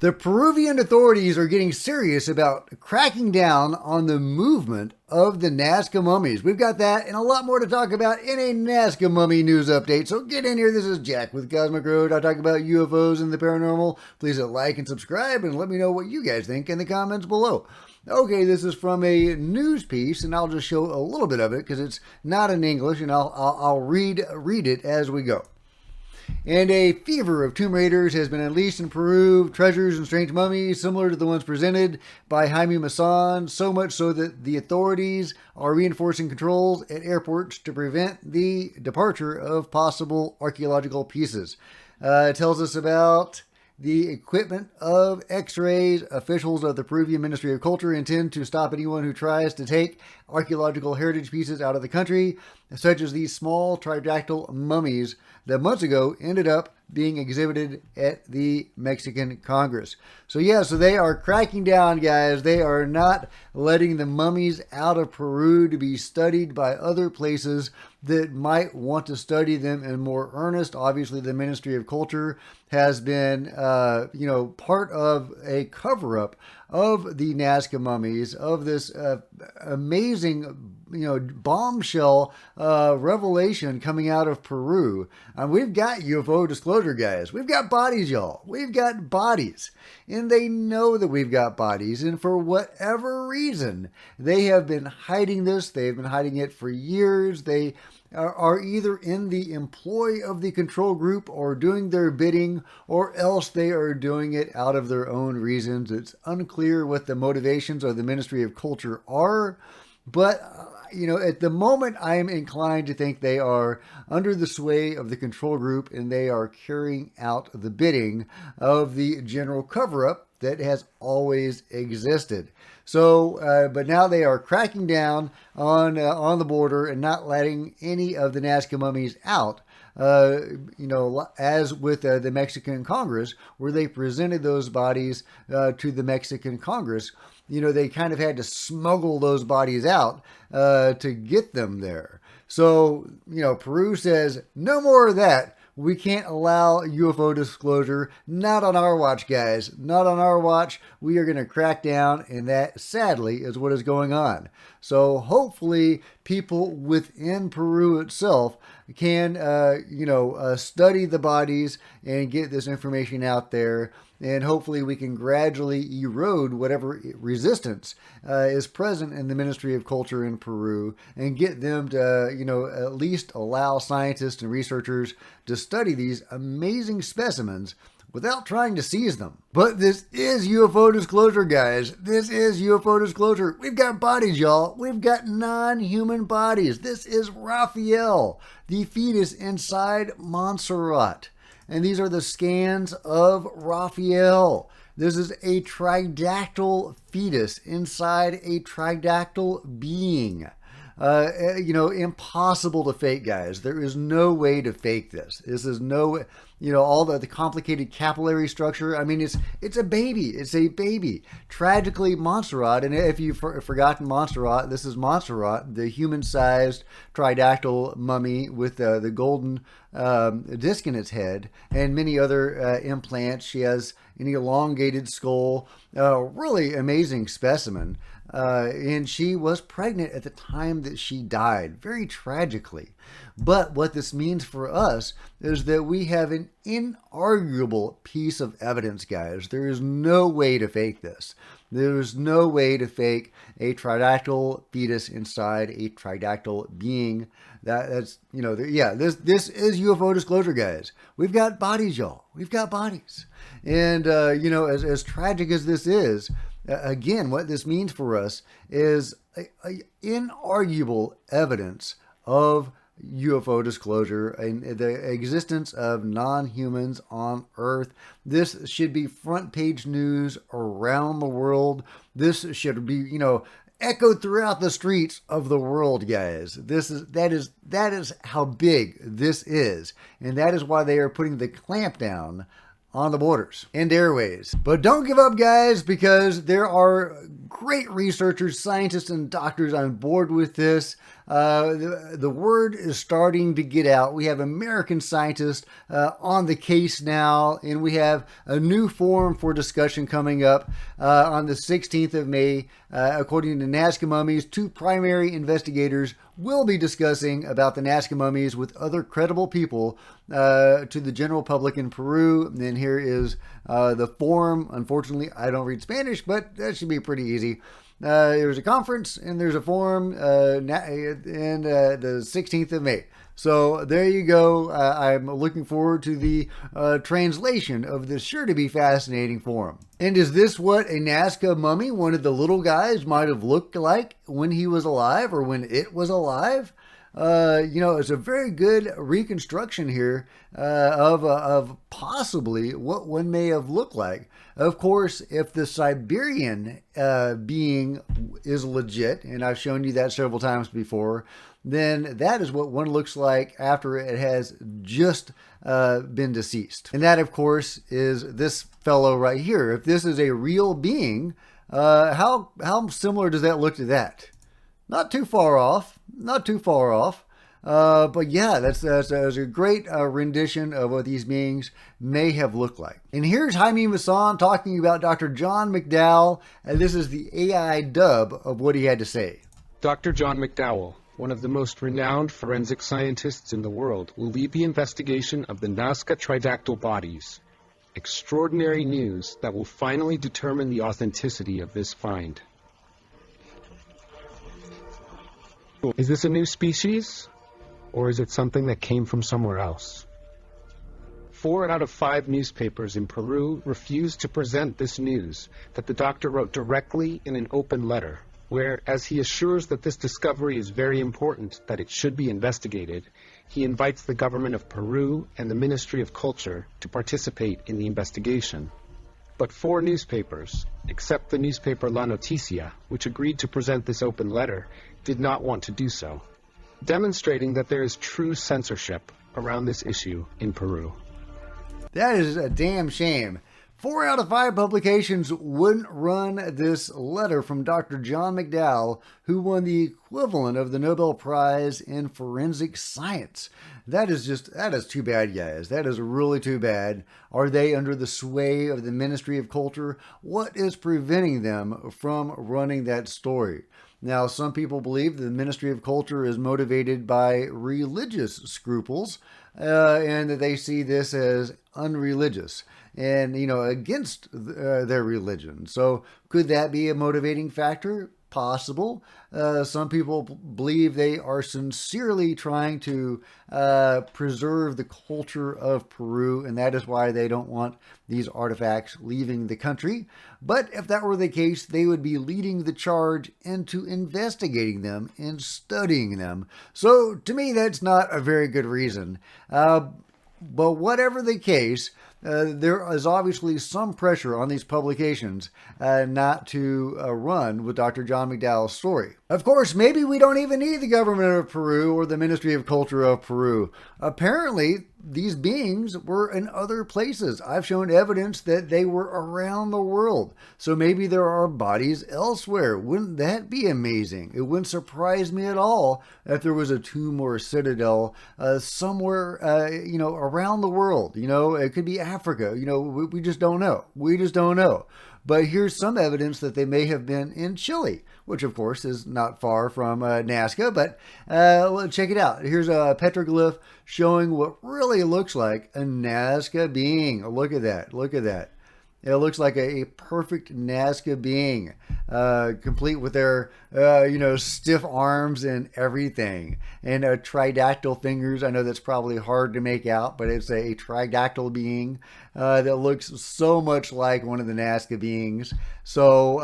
The Peruvian authorities are getting serious about cracking down on the movement of the Nazca mummies. We've got that and a lot more to talk about in a Nazca mummy news update. So get in here. This is Jack with Cosmic Road. I talk about UFOs and the paranormal. Please hit like and subscribe and let me know what you guys think in the comments below. Okay, this is from a news piece, and I'll just show a little bit of it because it's not in English, and I'll read it as we go. And a fever of tomb raiders has been unleashed in Peru, treasures and strange mummies similar to the ones presented by Jaime Maussan, so much so that the authorities are reinforcing controls at airports to prevent the departure of possible archaeological pieces. It tells us about the equipment of X-rays. Officials of the Peruvian Ministry of Culture intend to stop anyone who tries to take archaeological heritage pieces out of the country, such as these small tridactyl mummies that months ago ended up being exhibited at the Mexican Congress. So they are cracking down, guys. They are not letting the mummies out of Peru to be studied by other places that might want to study them in more earnest. Obviously, the Ministry of Culture has been, part of a cover-up of the Nazca mummies, of this amazing, bombshell revelation coming out of Peru. And we've got UFO disclosure, guys. We've got bodies, y'all. We've got bodies. And they know that we've got bodies. And for whatever reason, they have been hiding this. They've been hiding it for years. They are either in the employ of the control group or doing their bidding, or else they are doing it out of their own reasons. It's unclear what the motivations of the Ministry of Culture are, but at the moment, I am inclined to think they are under the sway of the control group and they are carrying out the bidding of the general cover-up that has always existed. So, but now they are cracking down on the border and not letting any of the Nazca mummies out. As with the Mexican Congress, where they presented those bodies to the Mexican Congress, they kind of had to smuggle those bodies out to get them there. So, Peru says, no more of that. We can't allow UFO disclosure. Not on our watch, guys. Not on our watch. We are going to crack down, and that, sadly, is what is going on. So hopefully people within Peru itself can, study the bodies and get this information out there. And hopefully we can gradually erode whatever resistance is present in the Ministry of Culture in Peru and get them to, at least allow scientists and researchers to study these amazing specimens without trying to seize them. But this is UFO disclosure, guys. This is UFO disclosure. We've got bodies, y'all. We've got non-human bodies. This is Raphael, the fetus inside Montserrat. And these are the scans of Raphael. This is a tridactyl fetus inside a tridactyl being. Impossible to fake, guys. There is no way to fake this. This is no, all the complicated capillary structure. I mean, it's a baby. It's a baby. Tragically, Montserrat, and if you've forgotten Montserrat, this is Montserrat, the human-sized tridactyl mummy with the golden disc in its head and many other implants. She has an elongated skull, really amazing specimen. And she was pregnant at the time that she died, very tragically. But what this means for us is that we have an inarguable piece of evidence, guys. There is no way to fake this. There's no way to fake a tridactyl fetus inside a tridactyl being. This is UFO disclosure, guys. We've got bodies, y'all. We've got bodies. And, as tragic as this is, again, what this means for us is inarguable evidence of UFO disclosure and the existence of non-humans on Earth. This should be front page news around the world. This should be, echoed throughout the streets of the world, guys. That is how big this is, and that is why they are putting the clamp down on the borders and airways. But don't give up, guys, because there are great researchers, scientists, and doctors on board with this. The word is starting to get out. We have American scientists on the case now, and we have a new forum for discussion coming up on the 16th of May. According to Nazca mummies, 2 primary investigators will be discussing about the Nazca mummies with other credible people to the general public in Peru. And then here is the forum. Unfortunately, I don't read Spanish, but that should be pretty easy. There's a conference and there's a forum in the 16th of May. So there you go. I'm looking forward to the translation of this sure to be fascinating forum. And is this what a Nazca mummy, one of the little guys, might have looked like when he was alive or when it was alive? It's a very good reconstruction here of possibly what one may have looked like. Of course, if the Siberian being is legit, and I've shown you that several times before, then that is what one looks like after it has just been deceased. And that, of course, is this fellow right here. If this is a real being, how similar does that look to that? Not too far off. Not too far off. But yeah, that's a great rendition of what these beings may have looked like. And here's Jaime Maussan talking about Dr. John McDow, and this is the AI dub of what he had to say. Dr. John McDowell, one of the most renowned forensic scientists in the world, will lead the investigation of the Nazca tridactyl bodies. Extraordinary news that will finally determine the authenticity of this find. Is this a new species? Or is it something that came from somewhere else? 4 out of 5 newspapers in Peru refused to present this news that the doctor wrote directly in an open letter, where, as he assures that this discovery is very important, that it should be investigated, he invites the government of Peru and the Ministry of Culture to participate in the investigation. But 4 newspapers, except the newspaper La Noticia, which agreed to present this open letter, did not want to do so, demonstrating that there is true censorship around this issue in Peru. That is a damn shame. 4 out of 5 publications wouldn't run this letter from Dr. John McDow, who won the equivalent of the Nobel Prize in forensic science. That is too bad, guys. That is really too bad. Are they under the sway of the Ministry of Culture? What is preventing them from running that story? Now, some people believe the Ministry of Culture is motivated by religious scruples, and that they see this as unreligious and, against their religion. So could that be a motivating factor? Possible. Some people believe they are sincerely trying to preserve the culture of Peru, and that is why they don't want these artifacts leaving the country. But if that were the case, they would be leading the charge into investigating them and studying them. So to me, that's not a very good reason. But whatever the case, there is obviously some pressure on these publications not to run with Dr. John McDowell's story. Of course, maybe we don't even need the government of Peru or the Ministry of Culture of Peru. Apparently, these beings were in other places. I've shown evidence that they were around the world. So maybe there are bodies elsewhere. Wouldn't that be amazing? It wouldn't surprise me at all if there was a tomb or a citadel somewhere, around the world. It could be Africa. We just don't know. We just don't know. But here's some evidence that they may have been in Chile, which of course is not far from Nazca, but check it out. Here's a petroglyph showing what really looks like a Nazca being. Look at that. Look at that. It looks like a perfect Nazca being, complete with their, stiff arms and everything, and tridactyl fingers. I know that's probably hard to make out, but it's a tridactyl being that looks so much like one of the Nazca beings. So,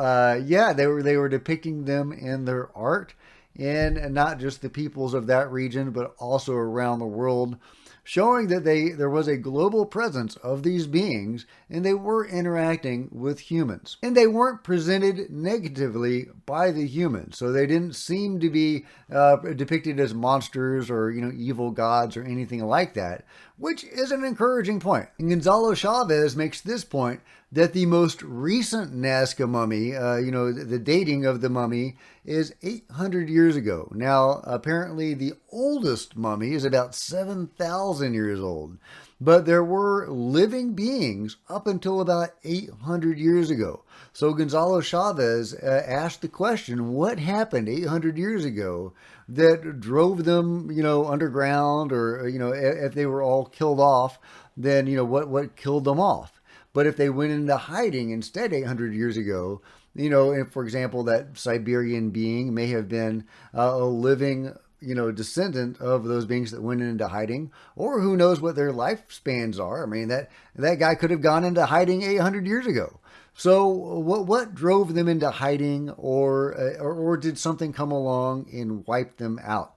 they were depicting them in their art, and not just the peoples of that region, but also around the world, showing that there was a global presence of these beings, and they were interacting with humans. And they weren't presented negatively by the humans, so they didn't seem to be depicted as monsters or evil gods or anything like that, which is an encouraging point. And Gonzalo Chavez makes this point that the most recent Nazca mummy, the dating of the mummy is 800 years ago. Now, apparently the oldest mummy is about 7,000 years old. But there were living beings up until about 800 years ago. So Gonzalo Chavez asked the question, what happened 800 years ago that drove them, underground, or, if they were all killed off, then, what killed them off? But if they went into hiding instead 800 years ago, if, for example, that Siberian being may have been a living descendant of those beings that went into hiding, or who knows what their lifespans are. I mean, that guy could have gone into hiding 800 years ago. So what drove them into hiding, or did something come along and wipe them out?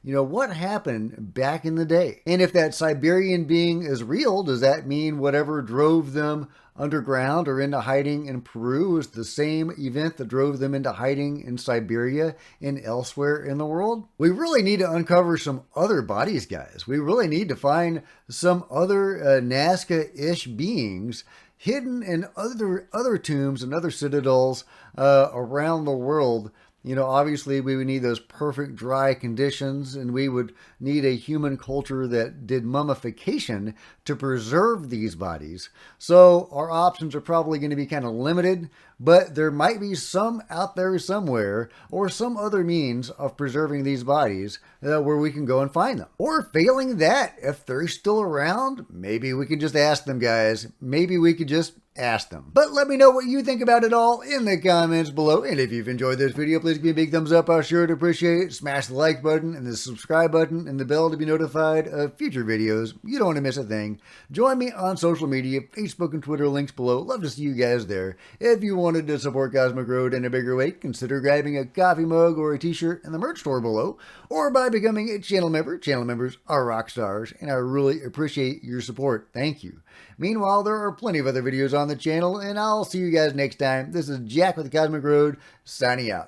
What happened back in the day? And if that Siberian being is real, does that mean whatever drove them underground or into hiding in Peru is the same event that drove them into hiding in Siberia and elsewhere in the world? We really need to uncover some other bodies, guys. We really need to find some other Nazca-ish beings hidden in other tombs and other citadels around the world. Obviously we would need those perfect dry conditions, and we would need a human culture that did mummification to preserve these bodies. So our options are probably going to be kind of limited, but there might be some out there somewhere, or some other means of preserving these bodies where we can go and find them. Or failing that, if they're still around, maybe we can just ask them, guys. Maybe we could just ask them. But let me know what you think about it all in the comments below. And if you've enjoyed this video, please give me a big thumbs up. I'll sure to appreciate it. Smash the like button and the subscribe button and the bell to be notified of future videos. You don't want to miss a thing. Join me on social media, Facebook and Twitter, links below. Love to see you guys there. If you wanted to support Cosmic Road in a bigger way, consider grabbing a coffee mug or a t-shirt in the merch store below, or by becoming a channel member. Channel members are rock stars, and I really appreciate your support. Thank you. Meanwhile, there are plenty of other videos on the channel, and I'll see you guys next time. This is Jack with the Cosmic Road, signing out.